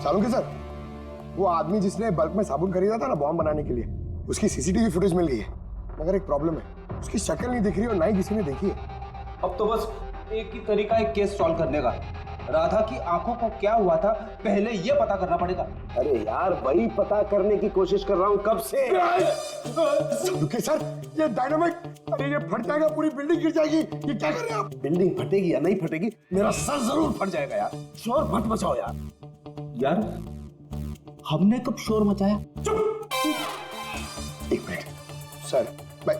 Salunke sir, वो आदमी जिसने बल्क में साबुन खरीदा था ना बॉम्ब बनाने के लिए, उसकी सीसीटीवी फुटेज मिल गई है, मगर एक प्रॉब्लम है, उसकी शक्ल नहीं दिख रही और ना ही किसी ने देखी है। अब तो बस एक ही तरीका है केस सॉल्व करने का। राधा की आंखों को क्या हुआ था पहले ये पता करना पड़ेगा। अरे यार वही पता करने की कोशिश कर रहा हूँ कब से। सालुंके सर, ये डायनामाइट, अरे ये फट जाएगा, पूरी बिल्डिंग गिर जाएगी, ये क्या कर रहे हैं आप? बिल्डिंग फटेगी या नहीं फटेगी, मेरा सर जरूर फट जाएगा यार। शोर मत मचाओ यार। यार हमने कब शोर मचाया? एक मिनट सर, मैं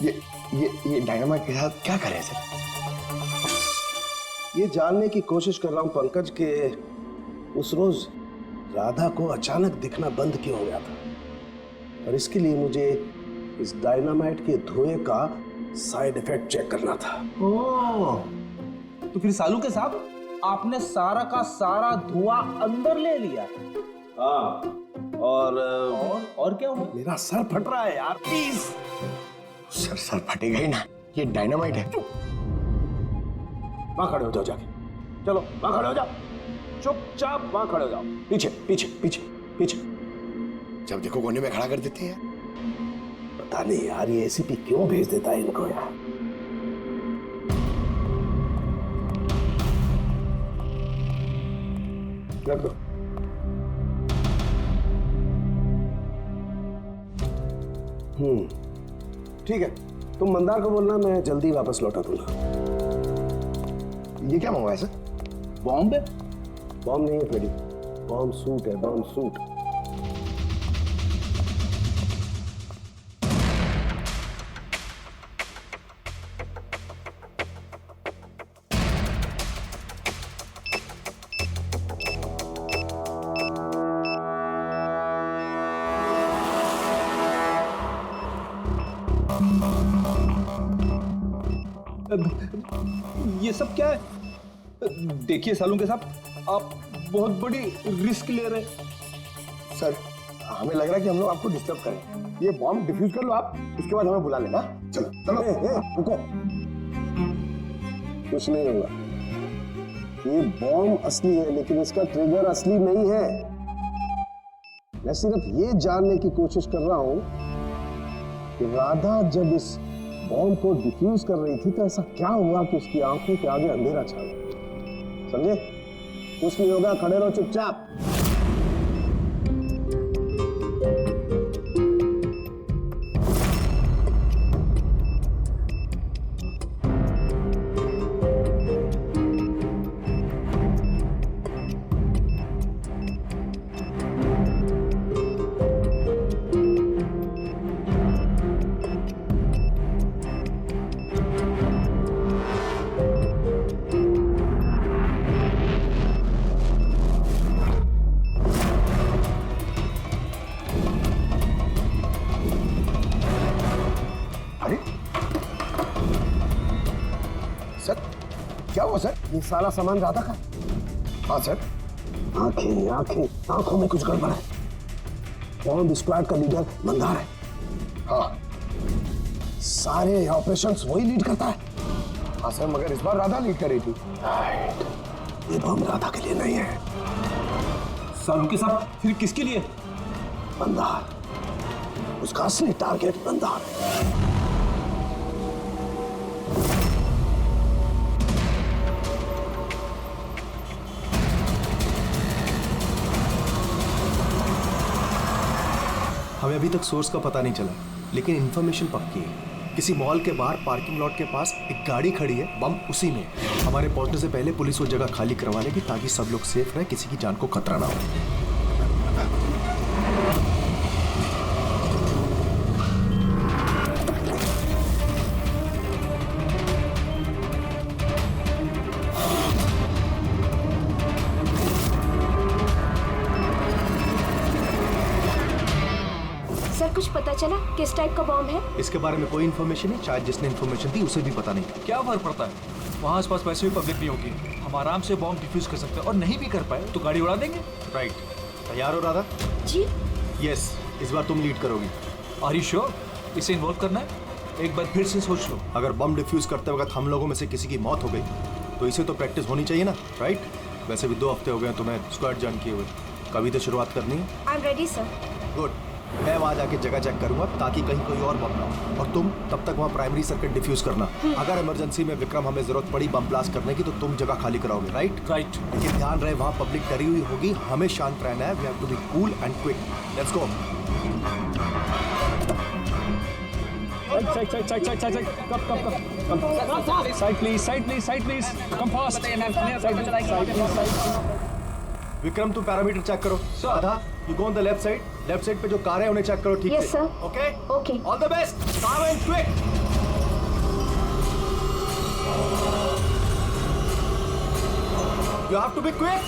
ये डायनामाइट के साथ क्या कर रहे हैं सर? ये जानने की कोशिश कर रहा हूँ पंकज के उस रोज राधा को अचानक दिखना बंद क्यों हो गया था, और इसके लिए मुझे इस डायनामाइट के धुएं का साइड इफेक्ट चेक करना था। ओह, तो फिर सालुंके साहब आपने सारा का सारा धुआं अंदर ले लिया? हाँ, और क्या हुआ? मेरा सर फट रहा है यार, प्लीज। सर फटेगा ही ना, ये डायनामाइट है। वहां खड़े हो जाओ जाके, चलो वहां खड़े हो जाओ, चुपचाप वहां खड़े हो जाओ, पीछे पीछे पीछे पीछे। जब देखो कोने में खड़ा कर देते हैं। पता नहीं यार ये एसीपी क्यों भेज देता है इनको यार। रख दो। ठीक है, तुम मंदार को बोलना, मैं जल्दी वापस लौटा दूंगा। ये क्या मंगवाया सर? बॉम्ब है? बॉम्ब नहीं है फ्रेडी, बॉम्ब सूट है, बॉम्ब सूट। ये सब क्या है? देखिए सालुंके साहब, आप बहुत बड़ी रिस्क ले रहे हैं। सर हमें लग रहा है कि हम लोग आपको डिस्टर्ब करें। ये बॉम्ब डिफ्यूज कर लो आप, उसके बाद हमें बुला लेना। चलो चलो। रुको, कुछ नहीं होगा। ये बॉम्ब असली है लेकिन इसका ट्रिगर असली नहीं है। मैं सिर्फ ये जानने की कोशिश कर रहा हूं कि राधा जब इस बॉम्ब को डिफ्यूज कर रही थी तो ऐसा क्या हुआ कि उसकी आंखों के आगे अंधेरा छा गया। समझे? कुछ नहीं होगा, खड़े रहो चुपचाप। क्या हुआ सर? ये सारा सामान राधा का? हाँ सर। आंखें आंखें, आंखों में कुछ गड़बड़ है। बॉम्ब स्क्वाड का लीडर मंदार है। हाँ सारे ऑपरेशंस वही लीड करता है। हाँ सर, मगर इस बार राधा लीड कर रही थी। ये बॉम्ब राधा के लिए नहीं है। सालुंके साहब फिर किसके लिए? मंदार, उसका असली टारगेट मंदार है। हमें अभी तक सोर्स का पता नहीं चला, लेकिन इन्फॉर्मेशन पक्की है। किसी मॉल के बाहर पार्किंग लॉट के पास एक गाड़ी खड़ी है, बम उसी में। हमारे पहुंचने से पहले पुलिस वो जगह खाली करवा लेगी ताकि सब लोग सेफ रहे, किसी की जान को खतरा ना हो। कुछ पता चला किस टाइप का बॉम्ब है? इसके बारे में कोई इन्फॉर्मेशन नहीं, शायद जिसने इन्फॉर्मेशन दी उसे भी पता नहीं। क्या फर्क पड़ता है, वहाँ आसपास वैसे भी पब्लिक नहीं होगी, हम आराम से बॉम्ब डिफ्यूज कर सकते हैं, और नहीं भी कर पाए तो गाड़ी उड़ा देंगे। राइट, तैयार हो राधा? जी यस, इस बार तुम लीड करोगी। आर यू श्योर इसे इन्वॉल्व करना है? एक बार फिर से सोच लो। अगर बम डिफ्यूज करते वक्त हम लोगों में से किसी की मौत हो गई तो इसे तो प्रैक्टिस होनी चाहिए ना, राइट? वैसे भी 2 हफ्ते हो गए हैं तुम्हें स्क्वाड ज्वाइन किए हुए, कभी तो शुरुआत करनी है। I am ready sir. Good, मैं वहाँ जाके जगह चेक करूंगा ताकि कहीं कोई और बम ना हो, और तुम तब तक वहाँ प्राइमरी सर्किट डिफ्यूज करना। अगर इमरजेंसी में विक्रम हमें जरूरत पड़ी बम ब्लास्ट करने की तो तुम जगह खाली कराओगे, राइट? राइट। लेकिन ध्यान रहे वहाँ पब्लिक डरी हुई होगी, हमें शांत रहना है। We have to be cool and quick. Let's go. Vikram तुम पैरामीटर चेक करो। Radha, you go on the left side पे जो कार है उन्हें चेक करो, ठीक है? Yes, sir. Okay Okay. All the best, calm and quick. You have to be quick.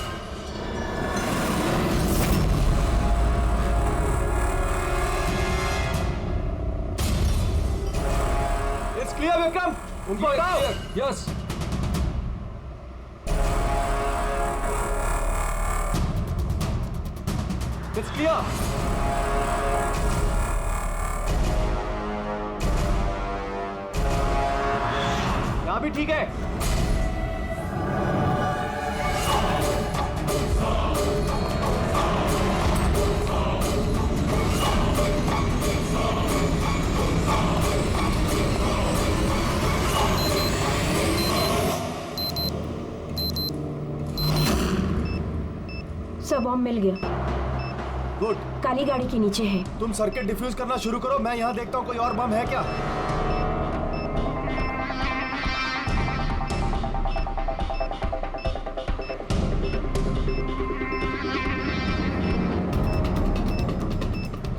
It's clear Vikram, उनको हटाओ। यस। It's clear. यहाँ भी ठीक है। सर बॉम्ब मिल गया, गुड, काली गाड़ी के नीचे है। तुम सर्किट डिफ्यूज करना शुरू करो, मैं यहाँ देखता हूँ कोई और बम है क्या।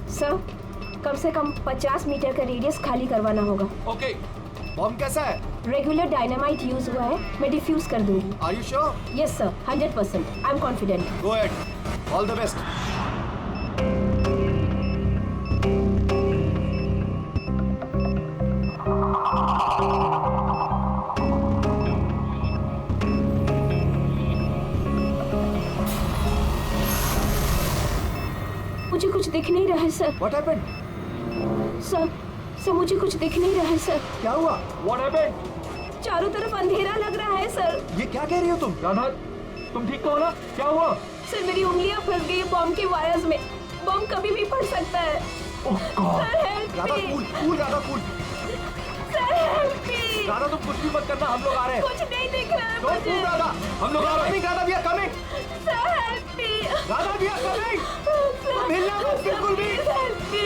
सर कम से कम 50 मीटर का रेडियस खाली करवाना होगा। ओके। बम कैसा है? रेगुलर डायनामाइट यूज हुआ है, मैं डिफ्यूज कर दूंगी। Are you sure? Yes sir, 100%। I am confident. Go ahead, all the best. मुझे कुछ दिख नहीं रहा है सर। What happened? सर मुझे कुछ दिख नहीं रहा है सर। क्या हुआ? What happened? चारों तरफ अंधेरा लग रहा है सर। ये क्या कह रही हो तुम? राधा, तुम ठीक तो हो ना? क्या हुआ? सर मेरी उंगलियां फंस गई बॉम्ब के वायर्स में। बॉम्ब कभी भी फट सकता है। Oh god. Sir help Radha me. Cool, Radha cool. Sir help me. Radha तुम कुछ भी मत करना, हम लोग आ रहे हैं। कुछ नहीं दिख रहा है डोंट मुझे। मूव राधा, हम लोग आ रहे हैं। Radha, we are coming. Sir help me. Radha, we are coming. तुम हिलना मत बिल्कुल भी। Help me.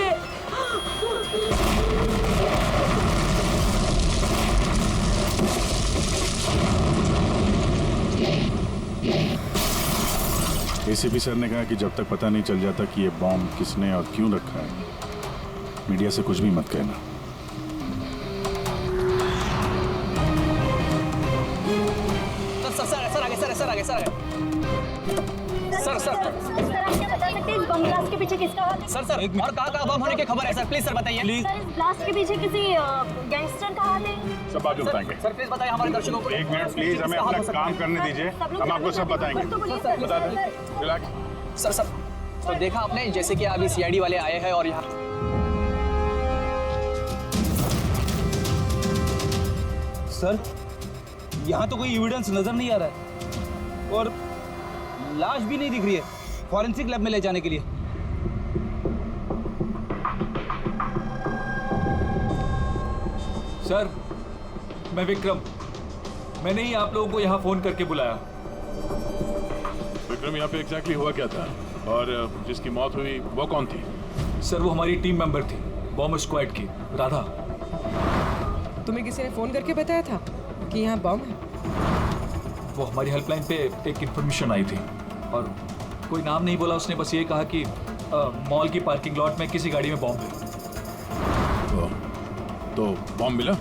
एसीपी सर ने कहा कि जब तक पता नहीं चल जाता कि ये बॉम्ब किसने और क्यों रखा है, मीडिया से कुछ भी मत कहना। सर आगे सर क्या बता सकते हैं इस बम ब्लास्ट के पीछे किसका हाथ है? सर और कहाँ बम होने की खबर है सर? प्लीज सर बताइए। प्लीज सर इस ब्लास्ट के पीछे किसी गैंगस्टर का हाथ है? सब बाजू बताएंगे। सर प्लीज बताइए हमारे दर्शकों को। एक मिनट प्लीज, हमें अपना काम करने दीजिए, हम आपको सब बताएंगे। बता दें, रिलैक्स। सर तो देखा आपने जैसे कि अभी सीआईडी वाले आए हैं और यहाँ सर यहाँ तो कोई एविडेंस नजर नहीं आ रहा है और लाश भी नहीं दिख रही है फॉरेंसिक लैब में ले जाने के लिए। सर मैं विक्रम, मैंने ही आप लोगों को यहाँ फोन करके बुलाया। विक्रम, यहाँ पे एग्जैक्टली हुआ क्या था और जिसकी मौत हुई वो कौन थी? सर वो हमारी टीम मेंबर थी, बॉम्ब स्क्वाड की, राधा। तुम्हें किसी ने फोन करके बताया था कि यहाँ बम है? वो हमारी हेल्पलाइन पे एक इन्फॉर्मेशन आई थी और कोई नाम नहीं बोला, उसने बस ये कहा कि मॉल की पार्किंग लॉट में किसी गाड़ी में बॉम्ब है। तो बॉम्ब मिला?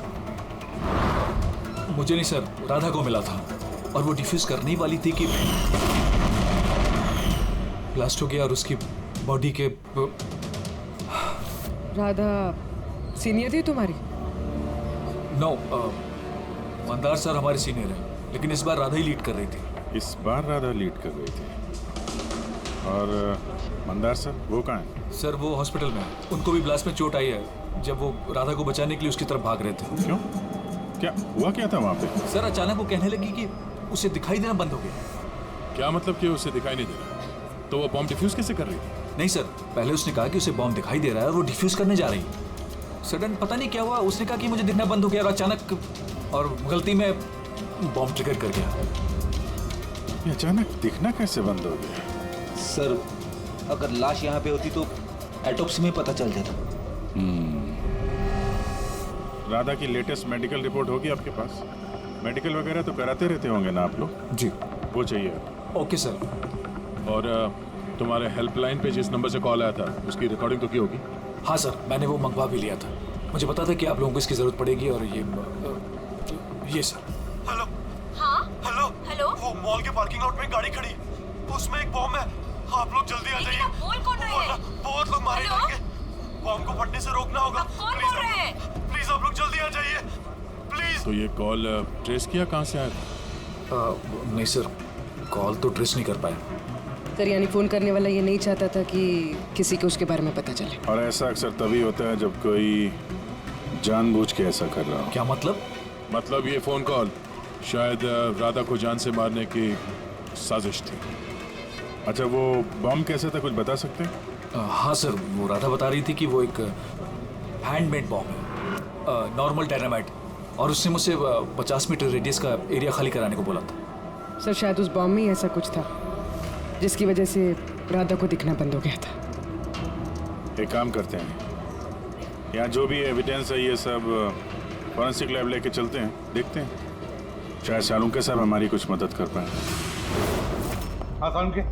मुझे नहीं सर, राधा को मिला था और वो डिफ्यूज करने ही वाली थी कि ब्लास्ट हो गया और उसकी बॉडी के। राधा सीनियर थी तुम्हारी? नो, मंदार सर हमारे सीनियर हैं, लेकिन इस बार राधा ही लीड कर रही थी। इस बार राधा लीड कर रही थी। और मंदार सर वो कहाँ है? सर वो हॉस्पिटल में है, उनको भी ब्लास्ट में चोट आई है जब वो राधा को बचाने के लिए उसकी तरफ भाग रहे थे। क्यों? क्या हुआ क्या था वहाँ पे? सर अचानक वो कहने लगी कि उसे दिखाई देना बंद हो गया। क्या मतलब कि उसे दिखाई नहीं दे रहा? तो वो बॉम्ब डिफ्यूज कैसे कर रही थी? नहीं सर, पहले उसने कहा कि उसे बॉम्ब दिखाई दे रहा है और वो डिफ्यूज करने जा रही है। सडन पता नहीं क्या हुआ, उसने कहा कि मुझे दिखना बंद हो गया और अचानक और गलती में बॉम्ब ट्रिगर कर गया। ये अचानक दिखना कैसे बंद हो गया? सर, अगर लाश यहाँ पे होती तो एटोप्सी में पता चल जाता। राधा की लेटेस्ट मेडिकल रिपोर्ट होगी आपके पास? मेडिकल वगैरह तो कराते रहते होंगे ना आप लोग? जी। वो चाहिए। Okay sir. और तुम्हारे हेल्पलाइन पे जिस नंबर से कॉल आया था उसकी रिकॉर्डिंग तो की होगी? हाँ सर, मैंने वो मंगवा भी लिया था। मुझे पता था कि आप लोगों को इसकी जरूरत पड़ेगी और ये सर। हेलो। हाँ हेलो। हेलो, वो मॉल के पार्किंग लॉट में एक गाड़ी खड़ी है, उसमें एक बॉम्ब है। आप लोग जल्दी आ लेकिन जाइए। आप बोल कौन रहे हैं? बहुत लोग मारे हेलो? जाएंगे। बॉम्ब को फटने से रोकना होगा। आप कौन बोल रहे हैं? प्लीज आप लोग जल्दी आ जाइए, प्लीज। तो ये कॉल ट्रेस किया कहाँ से आया था? नहीं सर, कॉल तो ट्रेस नहीं कर पाए। सर यानी फोन करने वाला ये नहीं चाहता था कि किसी को उसके बारे में पता चले। और ऐसा अक्सर तभी होता है जब कोई जानबूझ के ऐसा कर रहा हो। क्या मतलब? मतलब ये फोन कॉल शायद राधा को जान से मारने की साजिश थी। अच्छा, वो बॉम्ब कैसे था, कुछ बता सकते हैं? हाँ सर, वो राधा बता रही थी कि वो एक हैंडमेड बॉम्ब है, नॉर्मल डायनामाइट, और उसने मुझसे 50 मीटर रेडियस का एरिया खाली कराने को बोला था। सर शायद उस बॉम्ब में ही ऐसा कुछ था जिसकी वजह से राधा को दिखना बंद हो गया था। एक काम करते हैं, यहाँ जो भी एविडेंस है ये सब फॉरेंसिक लैब लेके चलते हैं, देखते हैं, शायद शालूके साहब हमारी कुछ मदद कर पाए। हाँ शालूके,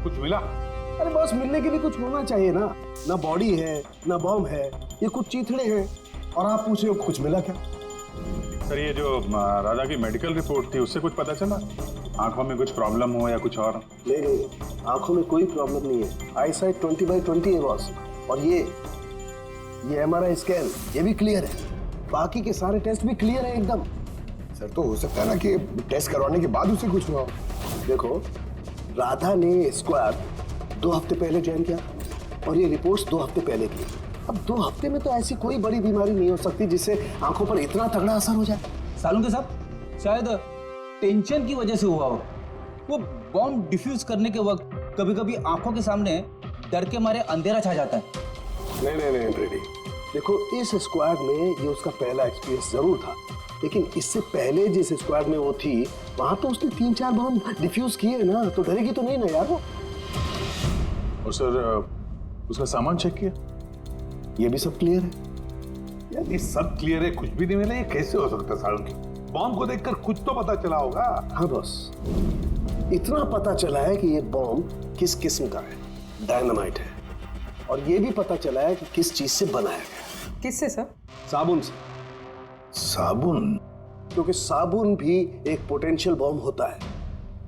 कुछ मिला? अरे बॉस, मिलने के लिए कुछ होना चाहिए ना। ना बॉडी है, ना बॉम्ब है, ये कुछ चीथड़े हैं। और आप पूछ रहे हो कुछ मिला क्या? सर, ये जो राधा की मेडिकल रिपोर्ट थी उससे कुछ पता चला? आंखों में कुछ प्रॉब्लम हो या कुछ और? नहीं, आंखों में कोई प्रॉब्लम नहीं है। आई साइट 20/20 है बॉस। और ये MRI स्कैन ये भी क्लियर है। बाकी के सारे टेस्ट भी क्लियर है एकदम। सर, तो हो सकता है ना कि टेस्ट करवाने के बाद उसे कुछ हुआ हो। देखो, राधा ने स्क्वाड 2 हफ्ते पहले ज्वाइन किया और ये रिपोर्ट्स 2 हफ्ते पहले की। अब 2 हफ्ते में तो ऐसी कोई बड़ी बीमारी नहीं हो सकती जिससे आंखों पर इतना तगड़ा असर हो जाए। सालूके साहब, शायद टेंशन की वजह से हुआ हो। वो बॉम्ब डिफ्यूज करने के वक्त कभी कभी आंखों के सामने डर के मारे अंधेरा छा जाता है। नहीं रेडी। देखो, इस स्क्वाड में ये उसका पहला एक्सपीरियंस जरूर था, लेकिन इससे पहले जिस स्क्वाड में वो थी वहां तो उसने 3-4 बॉम्ब डिफ्यूज किए ना, तो डरेगी तो नहीं ना यार वो। और सर, उसका सामान चेक किया? ये भी सब क्लियर है। यार ये सब क्लियर है, कुछ भी नहीं मिला, ये कैसे हो सकता है शालूके? बॉम्ब को देखकर कुछ तो पता चला होगा। हाँ बॉस, इतना पता चला है कि ये बॉम्ब किस किस्म का है, डायनामाइट है। और ये भी पता चला है कि किस चीज से बनाया गया। किससे सर? साबुन से। साबुन? क्योंकि साबुन भी एक पोटेंशियल बॉम्ब होता है।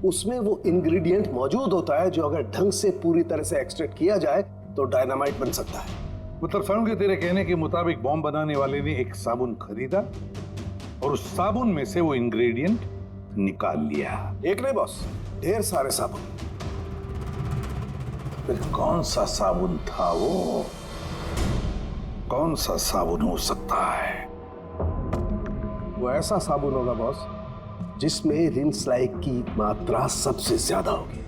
उसमें वो इंग्रेडिएंट मौजूद होता है जो अगर ढंग से पूरी तरह से एक्सट्रैक्ट किया जाए तो डायनामाइट बन सकता है। मतलब शालूके, तेरे कहने के मुताबिक बॉम्ब बनाने वाले ने एक साबुन खरीदा और उस साबुन में से वो इंग्रेडिएंट निकाल लिया। एक नहीं बॉस, ढेर सारे साबुन। फिर कौन सा साबुन था वो? कौन सा साबुन हो सकता है? वो ऐसा साबुन होगा बॉस जिसमें रिंस लाइक की मात्रा सबसे ज्यादा होगी।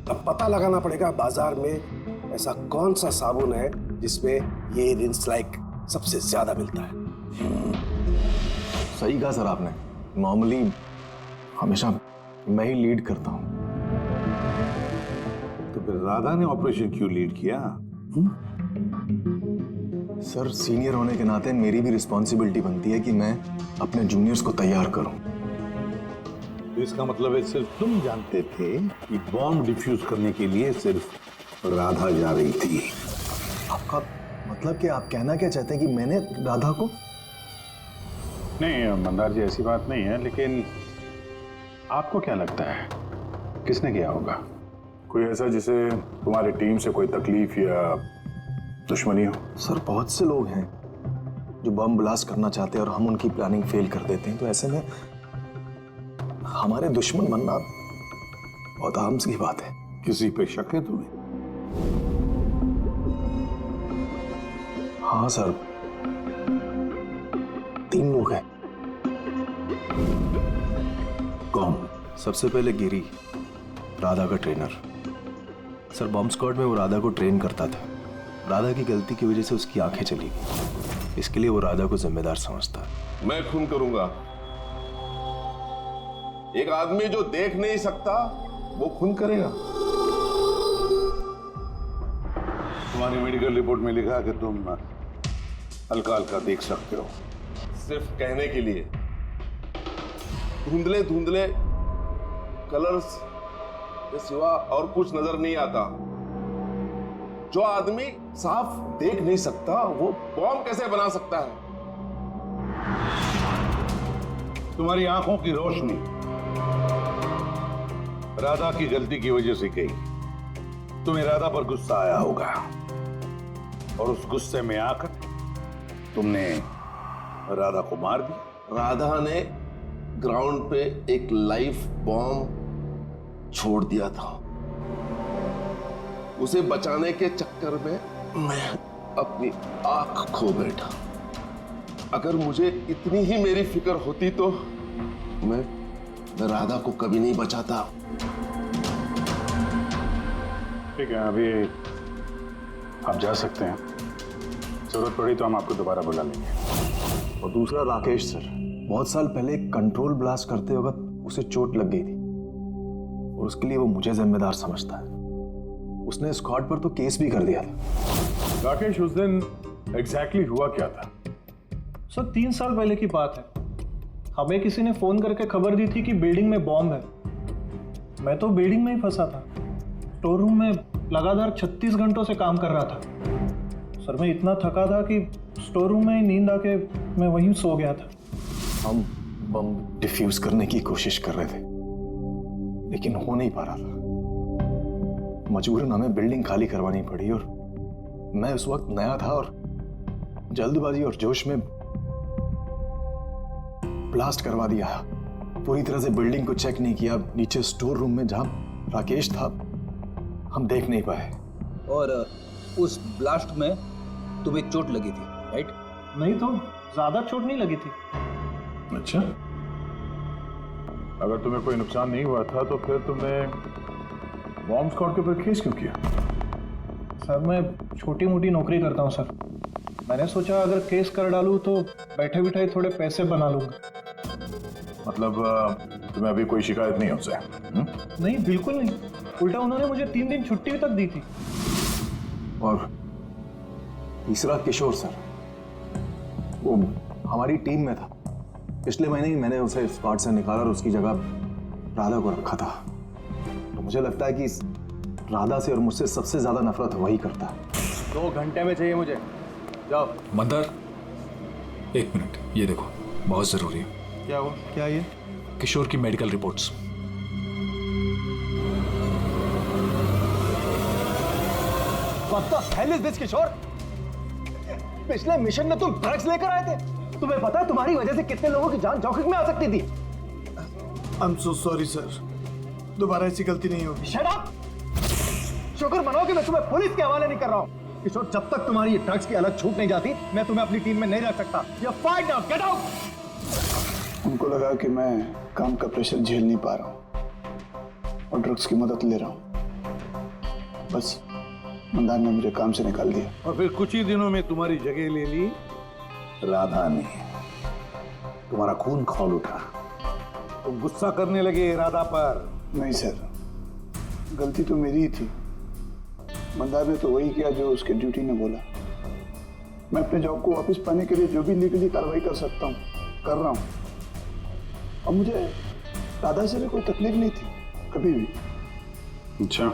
अब पता लगाना पड़ेगा बाजार में ऐसा कौन सा साबुन है जिसमें ये रिंस लाइक सबसे ज्यादा मिलता है। सही कहा सर आपने। नॉर्मली हमेशा मैं ही लीड करता हूँ। तो फिर राधा ने ऑपरेशन क्यों लीड किया? सर, सीनियर होने के नाते मेरी भी रिस्पॉन्सिबिलिटी बनती है कि मैं अपने जूनियर्स को तैयार करूं। तो इसका मतलब है सिर्फ तुम जानते थे कि बॉम्ब डिफ्यूज करने के लिए सिर्फ राधा जा रही थी। आपका मतलब कि आप कहना क्या चाहते हैं कि मैंने राधा को? नहीं मंदार जी, ऐसी बात नहीं है, लेकिन आपको क्या लगता है किसने किया होगा? कोई ऐसा जिसे तुम्हारी टीम से कोई तकलीफ या दुश्मनी हो? सर, बहुत से लोग हैं जो बम ब्लास्ट करना चाहते हैं और हम उनकी प्लानिंग फेल कर देते हैं, तो ऐसे में हमारे दुश्मन बनना बहुत आम सी बात है। किसी पे शक है तुम्हें? हाँ सर, 3 लोग हैं। कौन? सबसे पहले गिरी, राधा का ट्रेनर। सर बॉम्ब स्क्वाड में वो राधा को ट्रेन करता था। राधा की गलती की वजह से उसकी आंखें चली गई, इसके लिए वो राधा को जिम्मेदार समझता है। मैं खून करूंगा। एक आदमी जो देख नहीं सकता वो खून करेगा। तुम्हारी मेडिकल रिपोर्ट में लिखा कि तुम हल्का हल्का देख सकते हो। सिर्फ कहने के लिए। धुंधले धुंधले कलर्स के सिवा और कुछ नजर नहीं आता। जो आदमी साफ देख नहीं सकता वो बॉम्ब कैसे बना सकता है? तुम्हारी आंखों की रोशनी राधा की गलती की वजह से गई। तुम्हें राधा पर गुस्सा आया होगा और उस गुस्से में आकर तुमने राधा को मार दिया। राधा ने ग्राउंड पे एक लाइव बॉम्ब छोड़ दिया था। उसे बचाने के चक्कर में मैं अपनी आंख खो बैठा। अगर मुझे इतनी ही मेरी फिक्र होती तो मैं राधा को कभी नहीं बचाता। ठीक है, अभी आप जा सकते हैं। जरूरत पड़ी तो हम आपको दोबारा बुला लेंगे। और दूसरा राकेश सर, बहुत साल पहले कंट्रोल ब्लास्ट करते वक्त उसे चोट लग गई थी और उसके लिए वो मुझे जिम्मेदार समझता है। उसने स्क्वाड पर तो केस भी कर दिया था। राकेश, उस दिन एग्जैक्टली हुआ क्या था? सर 3 साल पहले की बात है। हमें किसी ने फोन करके खबर दी थी कि बिल्डिंग में बॉम्ब है। मैं तो बिल्डिंग में ही फंसा था। स्टोर रूम में लगातार 36 घंटों से काम कर रहा था। सर मैं इतना थका था कि स्टोर रूम में ही नींद आके मैं वहीं सो गया था। हम बम डिफ्यूज करने की कोशिश कर रहे थे लेकिन हो नहीं पा रहा था। मजबूरन हमें बिल्डिंग खाली करवानी पड़ी और मैं उस वक्त नया था और जल्दबाजी और जोश में ब्लास्ट करवा दिया। पूरी तरह से बिल्डिंग को चेक नहीं किया। नीचे स्टोर रूम में जहां राकेश था हम देख नहीं पाए। और उस ब्लास्ट में तुम्हें चोट लगी थी, राइट? नहीं तो ज्यादा चोट नहीं लगी थी। अच्छा, अगर तुम्हें कोई नुकसान नहीं हुआ था तो फिर तुमने बॉम्ब स्क्वाड के ऊपर केस क्यों किया? सर मैं छोटी मोटी नौकरी करता हूँ सर। मैंने सोचा अगर केस कर डालूं तो बैठे बिठाए थोड़े पैसे बना लूंगा। मतलब तुम्हें अभी कोई शिकायत नहीं हमसे? नहीं बिल्कुल नहीं, उल्टा उन्होंने मुझे 3 दिन छुट्टी तक दी थी। और तीसरा किशोर सर, वो हमारी टीम में था। पिछले महीने ही मैंने उसे स्क्वाड से निकाला और उसकी जगह राधा को रखा था। तो मुझे लगता है कि इस राधा से और मुझसे सबसे ज्यादा नफरत वही करता है। 2 घंटे में चाहिए मुझे, जाओ। मंदार, 1 मिनट, ये देखो, बहुत जरूरी है। क्या हुआ? क्या ये? किशोर की medical reports. What the hell is this, किशोर? पिछले मिशन में तुम ड्रग्स लेकर आए थे। तुम्हें पता है तुम्हारी वजह से कितने लोगों की जान जोखिम में आ सकती थी। I'm so sorry, sir. दोबारा ऐसी गलती नहीं होगी। Shut up! शुक्र मनाओ कि मैं तुम्हें पुलिस के हवाले नहीं कर रहा हूँ। किशोर, जब तक तुम्हारी ये ड्रग्स की अलग छूट नहीं जाती, मैं तुम्हें अपनी टीम में नहीं रख सकता। You're fired now, get out! उनको लगा कि मैं काम का प्रेशर झेल नहीं पा रहा हूँ और ड्रग्स की मदद ले रहा हूँ। बस मंदार ने मुझे काम से निकाल दिया। और फिर कुछ ही दिनों में तुम्हारी जगह ले ली राधा ने। तुम्हारा खून खौल उठा, तुम गुस्सा करने लगे राधा पर। नहीं सर, गलती तो मेरी ही थी। मंदार ने तो वही किया जो उसके ड्यूटी ने बोला। मैं अपने जॉब को वापस पाने के लिए जो भी लीगली कार्रवाई कर सकता हूँ कर रहा हूँ। और मुझे राधा से भी कोई तकलीफ नहीं थी कभी भी। अच्छा,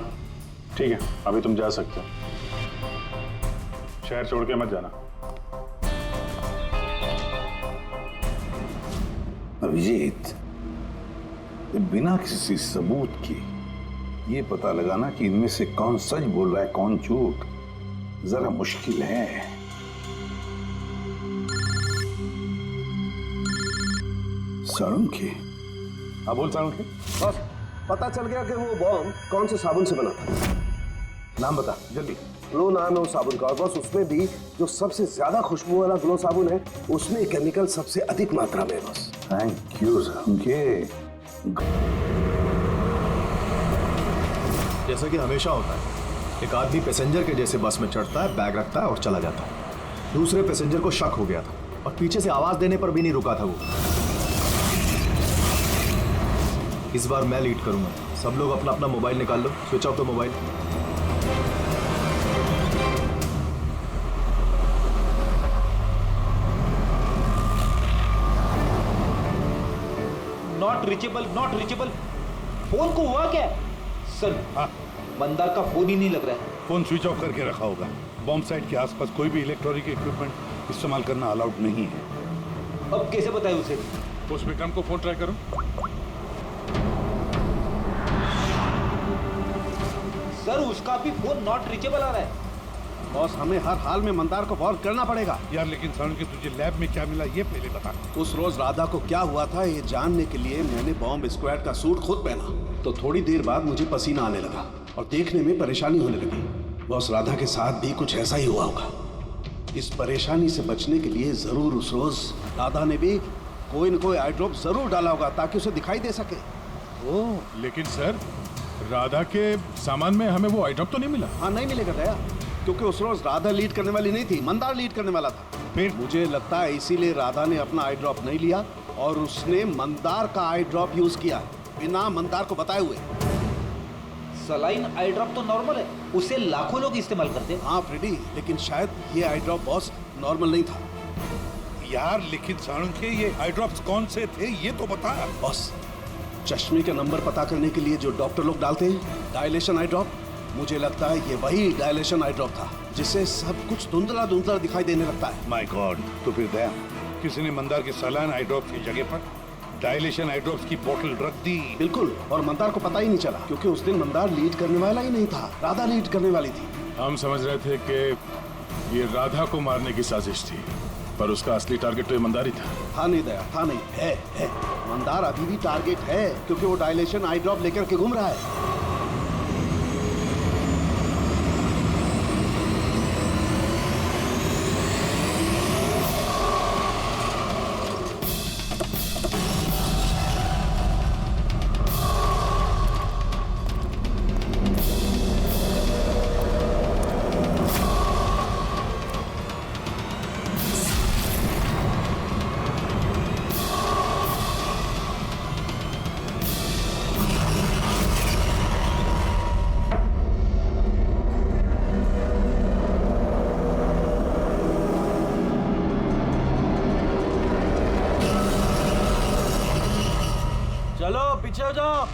ठीक है, अभी तुम जा सकते हो। शहर छोड़ के मत जाना। अभिजीत, बिना किसी सबूत के ये पता लगाना कि इनमें से कौन सच बोल रहा है कौन झूठ जरा मुश्किल है। साळुंखे। हाँ बोल साळुंखे। बस पता चल गया कि वो बॉम्ब कौन से साबुन से बना था। नाम बता जल्दी। ग्लो नाम है उस साबुन का, और बस उसमें भी जो सबसे ज्यादा खुशबू वाला ग्लो साबुन है उसमें केमिकल सबसे अधिक मात्रा में। बस थैंक यू साळुंखे। जैसा कि हमेशा होता है, एक आदमी पैसेंजर के जैसे बस में चढ़ता है, बैग रखता है और चला जाता है। दूसरे पैसेंजर को शक हो गया था और पीछे से आवाज देने पर भी नहीं रुका था वो। इस बार मैं लीड करूंगा। सब लोग अपना अपना मोबाइल निकाल लो, switch off the mobile. Not reachable. Phone को हुआ क्या सर? हाँ, मंदार का फोन ही नहीं लग रहा है। फोन स्विच ऑफ करके रखा होगा। बॉम्ब साइट के आसपास कोई भी इलेक्ट्रॉनिक इक्विपमेंट इस्तेमाल करना अलाउड नहीं है। अब कैसे बताएं उसे? उस विक्रम को फोन ट्राई करो। सर उसका भी फोन नॉट रीचेबल आ रहा है। बॉस, हमें हर हाल में मंदार को वॉर्न करना पड़ेगा। यार लेकिन सारुण की तुझे लैब में क्या मिला ये पहले बता। उस रोज राधा को क्या हुआ था ये जानने के लिए मैंने बॉम्ब स्क्वाड का सूट खुद पहना, तो थोड़ी देर बाद मुझे पसीना आने लगा और देखने में परेशानी होने लगी। बॉस, राधा के साथ भी कुछ ऐसा ही हुआ होगा। इस परेशानी से बचने के लिए जरूर उस रोज राधा ने भी कोई न कोई आई ड्रॉप जरूर डाला होगा ताकि उसे दिखाई दे सके। ओह, लेकिन सर राधा के सामान में हमें वो आई ड्रॉप तो नहीं मिला। हाँ, नहीं मिलेगा दया, क्योंकि उस रोज राधा लीड करने वाली नहीं थी, मंदार लीड करने वाला था। फिर मुझे लगता है इसीलिए राधा ने अपना आई ड्रॉप नहीं लिया और उसने मंदार का आई ड्रॉप यूज किया बिना मंदार को बताए हुए। सलाइन आई ड्रॉप तो नॉर्मल है, उसे लाखों लोग इस्तेमाल करते हैं। हाँ फ्रेडी, लेकिन शायद ये आई ड्रॉप बॉस नॉर्मल नहीं था। यार लेकिन सारुण के ये आई ड्रॉप्स कौन से थे ये तो बता। बॉस, चश्मे का नंबर पता करने के लिए जो डॉक्टर लोग डालते हैं, डायलेशन आई ड्रॉप, मुझे लगता है ये वही डायलेशन आई ड्रॉप था जिससे सब कुछ धुंधला धुंधला दिखाई देने लगता है। माय गॉड, तो फिर दया किसी ने मंदार के सलाइन आई ड्रॉप्स की जगह पर डायलेशन आई ड्रॉप्स की बोतल रख दी। बिल्कुल, और मंदार को पता ही नहीं चला क्योंकि उस दिन मंदार लीड करने वाला ही नहीं था, राधा लीड करने वाली थी। हम समझ रहे थे कि ये राधा को मारने की साजिश थी, पर उसका असली टारगेट तो ये मंदार ही था। नहीं दया, था नहीं, है। मंदार अभी भी टारगेट है क्योंकि वो डायलेशन आई ड्रॉप लेकर के घूम रहा है। चलो पीछे हो जाओ।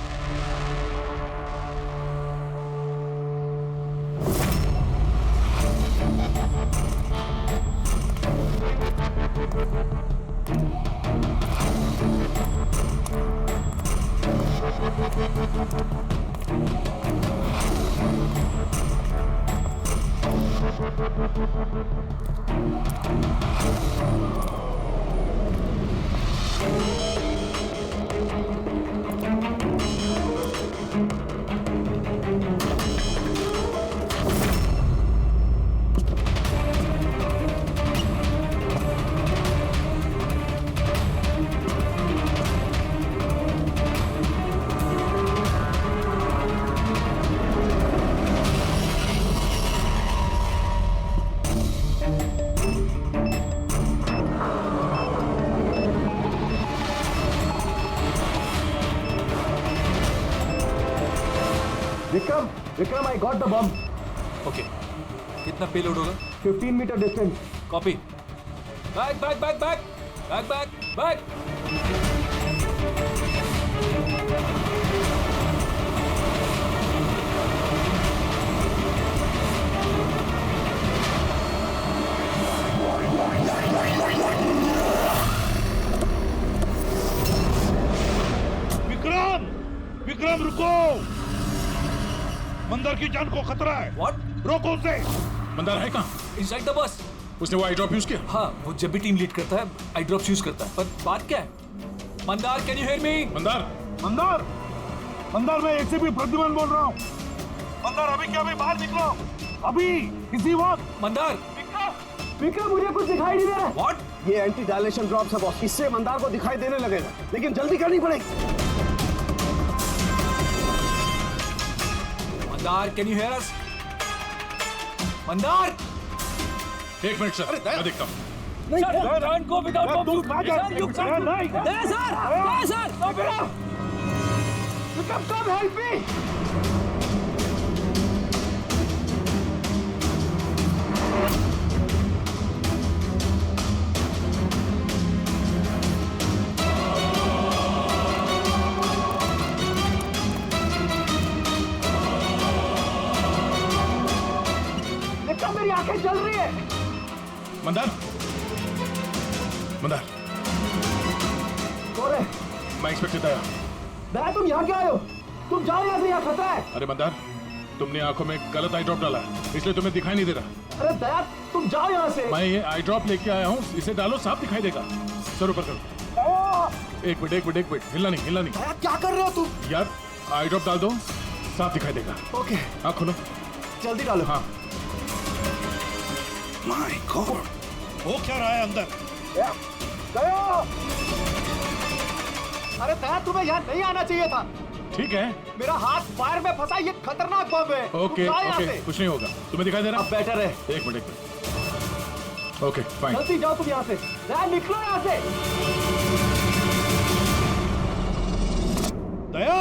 Vikram, I got the bomb. Okay, कितना पेलोड होगा? 15 meter distance. Copy. Back. Vikram रुको, मंदार की जान को खतरा है। What? रोको उसे। मंदार है कहाँ? Inside the bus. उसने वो आई ड्रॉप यूज किया? हाँ, वो जब भी टीम लीड करता है आई ड्रॉप्स यूज करता है, पर बात क्या है? Mandar, can you hear me? Mandar मैं एसीपी प्रद्युमन बोल रहा हूँ। मंदार अभी क्या, अभी बाहर निकलो, अभी इसी वक्त। मंदार। विक्रम, मुझे कुछ दिखाई नहीं दे रहा। What? ये एंटी डायलेशन ड्रॉप्स है बॉस, इससे मंदार को दिखाई देने लगेगा, लेकिन जल्दी करनी पड़ेगी। मंदार, कैन यू हियर अस? मंदार! एक मिनट सर, मैं देखता हूँ। मेरी आंखें जल रही है। मंदार, मंदार, कौन है? मैं इंस्पेक्टर दया। दया, तुम यहाँ क्या आए हो? तुम जाओ यहाँ से, यहाँ खतरा है। अरे मंदार, तुमने आंखों में गलत आई ड्रॉप डाला है, इसलिए तुम्हें दिखाई नहीं दे रहा। अरे दया, तुम जाओ यहाँ से। मैं ये आई ड्रॉप लेके आया हूँ, इसे डालो, साफ दिखाई देगा। सर ऊपर करो। एक मिनट, हिलना नहीं। दया, क्या कर रहे हो तुम? यार, आई ड्रॉप डाल दो, साफ दिखाई देगा। ओके। हाँ, खोलो। जल्दी डालो। हाँ। माय गॉड, वो क्या रहा है अंदर? दया! अरे दया, तुम्हें यहाँ नहीं आना चाहिए था। ठीक है। मेरा हाथ फायर में फंसा, ये खतरनाक बम है। ओके, कुछ नहीं होगा। तुम्हें दिखाई दे रहा? अब बेटर है। एक मिनट। Okay, fine. जल्दी जाओ तुम यहाँ से। दया, निकलो यहाँ से। दया,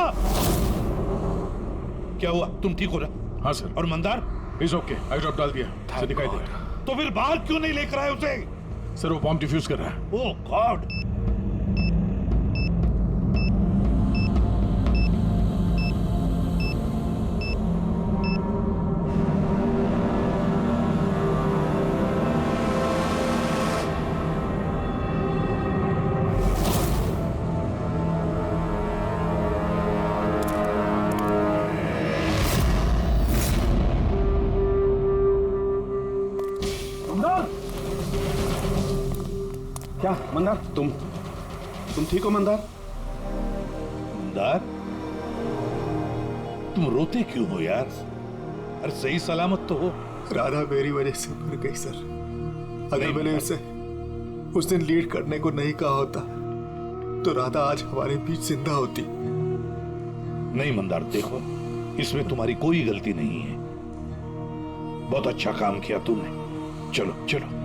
क्या हुआ? तुम ठीक हो रहा? हाँ सर। और Mandar? Is okay, I drop डाल दिया, से दिखाई दे रहा। तो फिर बाहर क्यों नहीं लेकर आए उसे? सर, वो बॉम्ब डिफ्यूज कर रहा है। Oh God. क्या मंदार, तुम ठीक हो मंदार? मंदार, तुम रोते क्यों हो यार? अरे सही सलामत तो हो। राधा मेरी वजह से मर गई सर। अगर मैंने उसे उस दिन लीड करने को नहीं कहा होता तो राधा आज हमारे बीच जिंदा होती। नहीं मंदार, देखो, इसमें तुम्हारी कोई गलती नहीं है। बहुत अच्छा काम किया तुमने। चलो चलो।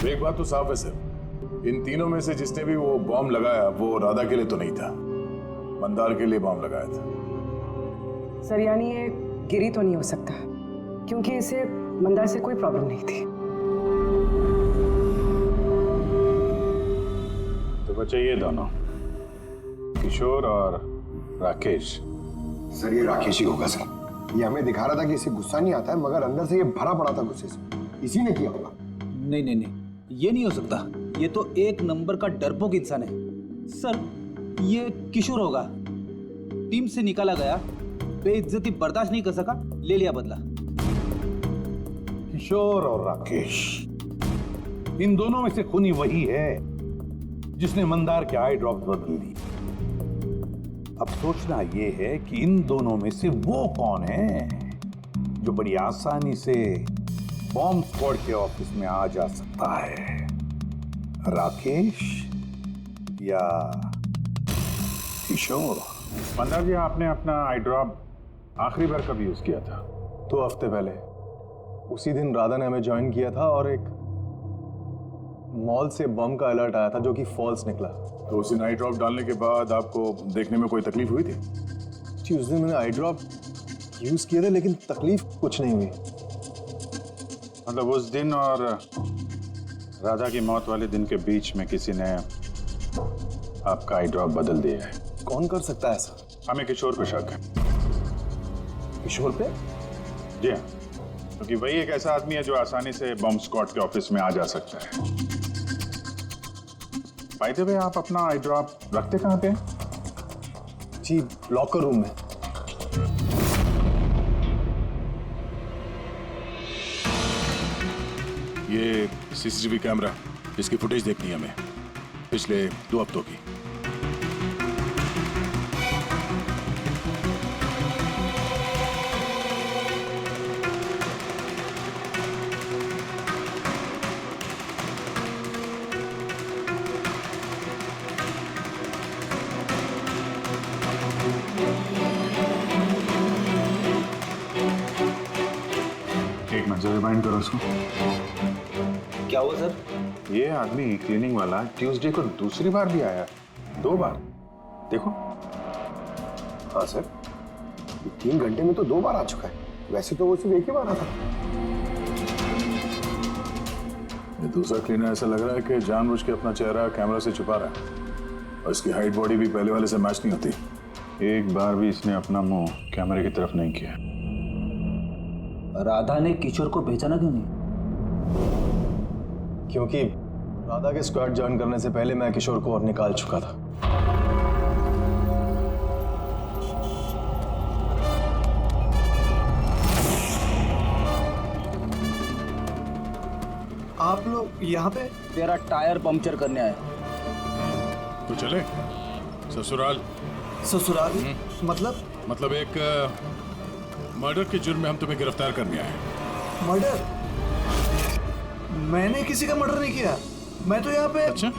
एक बात तो साफ है सर, इन तीनों में से जिसने भी वो बॉम्ब लगाया वो राधा के लिए तो नहीं था, मंदार के लिए बॉम्ब लगाया था। सर, यानी ये गिरी तो नहीं हो सकता क्योंकि इसे मंदार से कोई प्रॉब्लम नहीं थी। तो बचे ये दोनों, किशोर और राकेश। सर, ये राकेश ही होगा सर। ये हमें दिखा रहा था कि इसे गुस्सा नहीं आता है, मगर अंदर से ये भरा पड़ा था गुस्से से। इसी ने किया होगा। नहीं, ये नहीं हो सकता। ये तो एक नंबर का डरपोक इंसान है। सर, ये किशोर होगा। टीम से निकाला गया, बेइज्जती बर्दाश्त नहीं कर सका, ले लिया बदला। किशोर और राकेश, इन दोनों में से खूनी वही है जिसने मंदार के आई ड्रॉप बदल दी। अब सोचना ये है कि इन दोनों में से वो कौन है जो बड़ी आसानी से बॉम्ब स्क्वाड के ऑफिस में आ जा सकता है, राकेश या किशोर? मंदार जी, आपने अपना आई ड्रॉप आखिरी बार कब यूज किया था? 2 हफ्ते पहले। उसी दिन राधा ने हमें ज्वाइन किया था और एक मॉल से बम का अलर्ट आया था जो कि फॉल्स निकला। तो उसी आई ड्रॉप डालने के बाद आपको देखने में कोई तकलीफ हुई थी? जी, उस दिन मैंने आई ड्रॉप यूज किए थे लेकिन तकलीफ कुछ नहीं हुई। मतलब उस दिन और राधा की मौत वाले दिन के बीच में किसी ने आपका आई ड्रॉप बदल दिया है। कौन कर सकता है ऐसा? हमें किशोर पे शक है। किशोर पे? जी हाँ, क्योंकि वही एक ऐसा आदमी है जो आसानी से बॉम्ब स्क्वाड के ऑफिस में आ जा सकता है। बाय द वे, आप अपना आई ड्रॉप रखते कहाँ पे? जी, लॉकर रूम में। ये सीसीटीवी कैमरा, इसकी फुटेज देखनी है हमें पिछले 2 हफ्तों की। जरा रिमाइंड करो उसको। क्या हुआ सर? ये आदमी क्लीनिंग वाला ट्यूसडे को दूसरी बार भी आया, 2 बार। देखो। हाँ सर, 3 घंटे में तो 2 बार आ चुका है। वैसे तो वो सिर्फ एक ही बार आता। ये दूसरा क्लीनर ऐसा लग रहा है कि जानबूझ के अपना चेहरा कैमरा से छुपा रहा है, और इसकी हाइट बॉडी भी पहले वाले से मैच नहीं होती। एक बार भी इसने अपना मुंह कैमरे की तरफ नहीं किया। राधा ने किशोर को पहचाना क्यों नहीं? क्योंकि राधा के स्क्वाड ज्वाइन करने से पहले मैं किशोर को और निकाल चुका था। आप लोग यहाँ पे? तेरा टायर पंक्चर करने आए। तो चले ससुराल। ससुराल? मतलब एक मर्डर के जुर्म में हम तुम्हें गिरफ्तार करने आए। मर्डर? मैंने किसी का मर्डर नहीं किया। मैं तो यहाँ पे। अच्छा,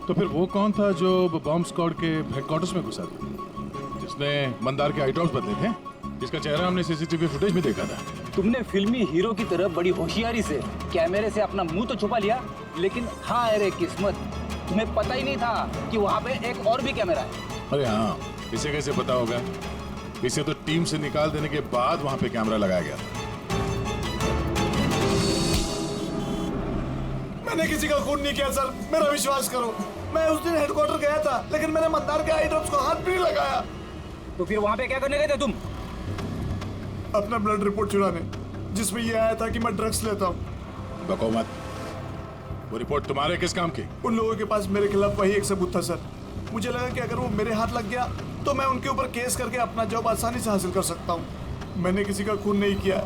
तो फिर वो कौन था जो बॉम्ब स्क्वाड के हेडक्वार्टर्स में घुसा था, जिसने मंदार के आई ड्रॉप्स बदले थे, जिसका चेहरा हमने सीसीटीवी फुटेज में देखा था? तुमने फिल्मी हीरो की तरह बड़ी होशियारी से कैमरे से अपना मुंह तो छुपा लिया, लेकिन हाँ अरे किस्मत, तुम्हें पता ही नहीं था कि वहाँ पे एक और भी कैमरा है। अरे हाँ, इसे कैसे पता होगा? इसे तो टीम से निकाल देने के बाद वहाँ पे कैमरा लगाया गया था। मैंने किसी का खून नहीं किया सर, मेरा विश्वास करो। मैं उस दिन हेडक्वार्टर गया था, लेकिन मैंने मंदार के आई ड्रॉप्स को हाथ भी नहीं लगाया। तो फिर वहाँ पे क्या करने गए थे तुम? अपना ब्लड रिपोर्ट चुराने, जिसमें ये आया था कि मैं ड्रग्स लेता हूँ। बको मत। वो रिपोर्ट तुम्हारे किस काम की? उन लोगों के पास मेरे खिलाफ वही एक सबूत था सर। मुझे लगा कि अगर वो मेरे हाथ लग गया तो मैं उनके ऊपर केस करके अपना जॉब आसानी से हासिल कर सकता हूँ। मैंने किसी का खून नहीं किया,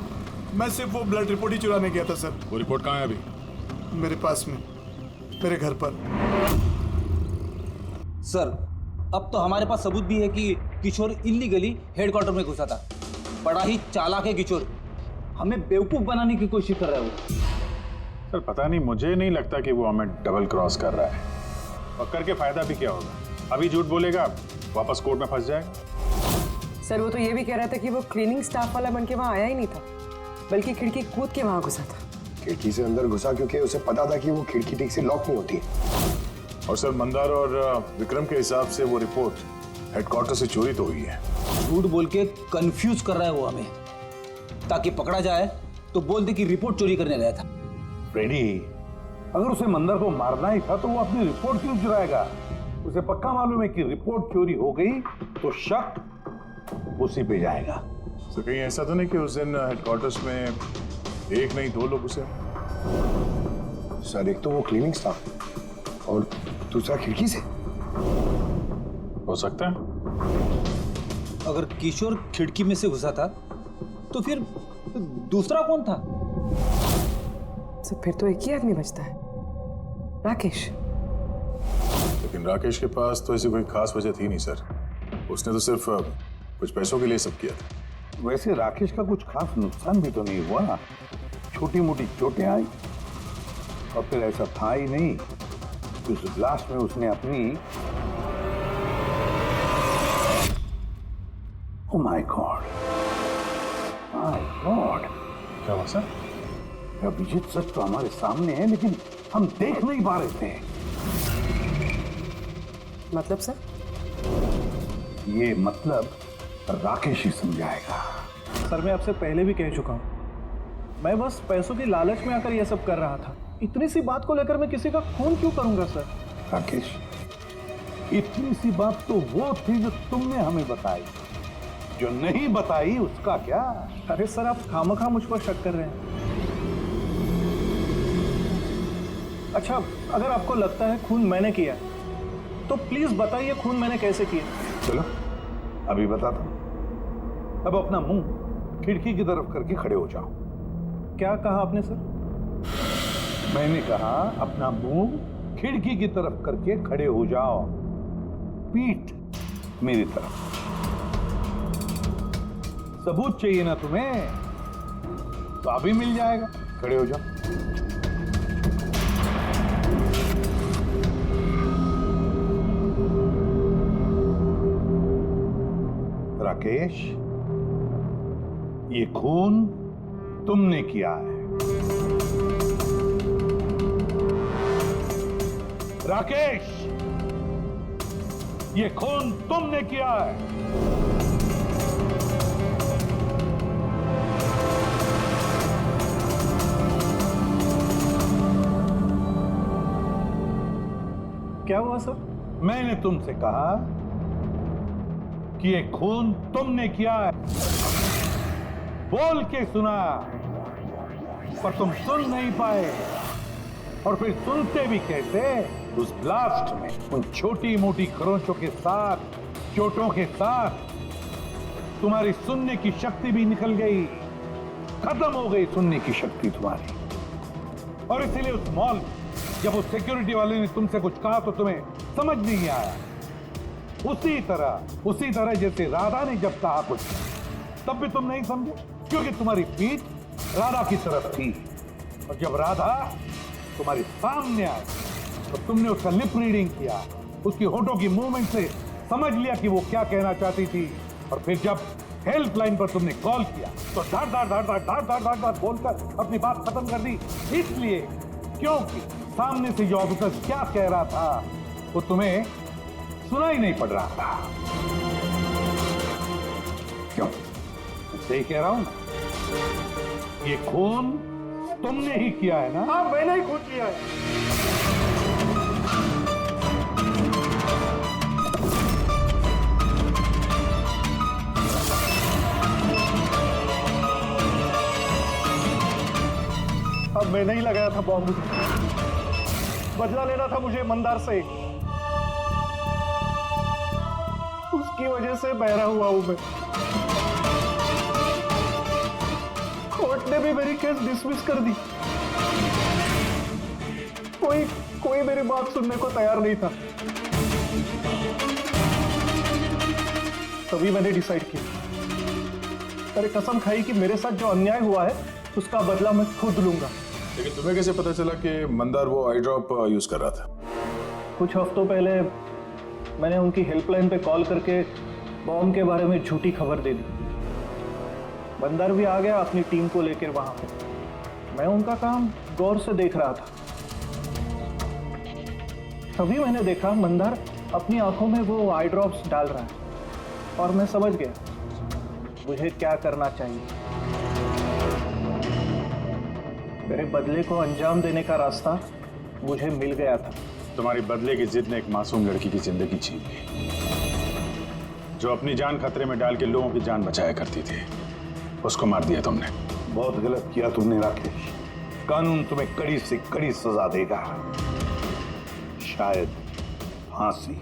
मैं सिर्फ वो ब्लड रिपोर्ट ही चुराने गया था सर। वो रिपोर्ट कहाँ है अभी? मेरे पास में, मेरे घर पर। सर, अब तो हमारे पास सबूत भी है कि किशोर इल्लीगली हेडक्वार्टर में घुसा था। बड़ा ही चालाक है किशोर, हमें बेवकूफ बनाने की कोशिश कर रहा है वो। सर पता नहीं, मुझे नहीं लगता कि वो हमें डबल क्रॉस कर रहा है। और करके फायदा भी क्या होगा? अभी झूठ बोलेगा, वापस कोर्ट में फंस जाएगा। सर वो तो ये भी कह रहा था कि वो क्लीनिंग स्टाफ वाला बन के वहाँ आया ही नहीं था, बल्कि खिड़की कूद के वहाँ घुसा था। खिड़की से अंदर घुसा क्योंकि उसे पता था कि वो खिड़की ठीक से लॉक नहीं होती। और सर मंदार और विक्रम के हिसाब से वो रिपोर्ट हेडक्वार्टर से चोरी तो हुई है। झूठ बोल के कंफ्यूज कर रहा है वो हमें, ताकि पकड़ा जाए तो बोल दे कि रिपोर्ट चोरी करने गया था। फ्रेडी, अगर उसे मंदर को मारना ही था तो वो अपनी रिपोर्ट क्यों चुराएगा? उसे पक्का मालूम है कि रिपोर्ट चोरी हो गई तो शक उसी पे जाएगा। तो कहीं ऐसा तो नहीं कि उस दिन हेडक्वार्टर्स में एक नहीं 2 लोग उसे? सर एक तो वो क्लीनिंग स्टाफ और दूसरा खिड़की से। हो सकता है। अगर किशोर खिड़की में से घुसा था तो फिर दूसरा कौन था? तो फिर तो एक ही आदमी बचता है, राकेश। लेकिन राकेश के पास तो ऐसी कोई खास वजह थी नहीं सर। उसने तो सिर्फ कुछ पैसों के लिए सब किया था। वैसे राकेश का कुछ खास नुकसान भी तो नहीं हुआ, छोटी मोटी चोटें आई, और फिर ऐसा था ही नहीं कि उस ब्लास्ट में उसने अपनी oh my God, my God. क्या हुआ सर? अभिजीत सच तो हमारे सामने है, लेकिन हम देख नहीं पा रहे थे। मतलब सर? ये मतलब राकेश ही समझाएगा। सर मैं आपसे पहले भी कह चुका हूँ, मैं बस पैसों की लालच में आकर यह सब कर रहा था। इतनी सी बात को लेकर मैं किसी का खून क्यों करूंगा सर? राकेश, इतनी सी बात तो वो थी जो तुमने हमें बताई, जो नहीं बताई उसका क्या? अरे सर आप खामखा मुझ पर शक कर रहे हैं। अच्छा, अगर आपको लगता है खून मैंने किया तो प्लीज बताइए खून मैंने कैसे किया। चलो अभी बताता हूं। अब अपना मुंह खिड़की की तरफ करके खड़े हो जाओ। क्या कहा आपने सर? मैंने कहा अपना मुंह खिड़की की तरफ करके खड़े हो जाओ, पीठ मेरी तरफ। सबूत चाहिए ना तुम्हें, तो अभी मिल जाएगा। खड़े हो जाओ। राकेश, ये खून तुमने किया है। राकेश, ये खून तुमने किया है। क्या हुआ सर? मैंने तुमसे कहा कि ये खून तुमने किया है, बोल के सुना, पर तुम सुन नहीं पाए। और फिर सुनते भी कैसे? उस ब्लास्ट में उन छोटी मोटी खरोंचों के साथ, चोटों के साथ तुम्हारी सुनने की शक्ति भी निकल गई, खत्म हो गई सुनने की शक्ति तुम्हारी। और इसीलिए उस मॉल में जब उस सिक्योरिटी वाले ने तुमसे कुछ कहा तो तुम्हें समझ नहीं आया। उसी तरह जैसे राधा ने जब कहा कुछ तब भी तुम नहीं समझे, क्योंकि तुम्हारी पीठ राधा की तरफ थी। और जब राधा तुम्हारे सामने आई तो तुमने उसका लिप रीडिंग किया, उसकी होठों की मूवमेंट से समझ लिया कि वो क्या कहना चाहती थी। और फिर जब हेल्पलाइन पर तुमने कॉल किया तो धाड़ बोलकर अपनी बात खत्म कर दी। इसलिए क्योंकि सामने से जो ऑफिसर क्या कह रहा था वो तुम्हें सुनाई नहीं पड़ रहा था। क्यों? सही कह रहा हूं ना? ये खून तुमने ही किया है ना? हाँ, मैंने ही खून किया है। अब मैंने ही लगाया था बॉम्ब। बदला लेना था मुझे मंदार से। उसकी वजह से बहरा हुआ हूं मैं। कोर्ट ने भी मेरी केस डिसमिस कर दी। कोई मेरी बात सुनने को तैयार नहीं था। तभी मैंने डिसाइड किया, अरे कसम खाई कि मेरे साथ जो अन्याय हुआ है उसका बदला मैं खुद लूंगा। लेकिन तुम्हें कैसे पता चला कि मंदार वो आई ड्रॉप यूज कर रहा था? कुछ हफ्तों पहले मैंने उनकी हेल्पलाइन पे कॉल करके बॉम्ब के बारे में झूठी खबर दे दी। मंदार भी आ गया अपनी टीम को लेकर वहां पे। मैं उनका काम गौर से देख रहा था। तभी मैंने देखा मंदार अपनी आंखों में वो आई ड्रॉप्स डाल रहा है और मैं समझ गया मुझे क्या करना चाहिए। मेरे बदले को अंजाम देने का रास्ता मुझे मिल गया था। तुम्हारी बदले की जिद ने एक मासूम लड़की की जिंदगी छीन ली, जो अपनी जान खतरे में डाल के लोगों की जान बचाया करती थी। उसको मार दिया तुमने। बहुत गलत किया तुमने राकेश। कानून तुम्हें कड़ी से कड़ी सजा देगा, शायद फांसी।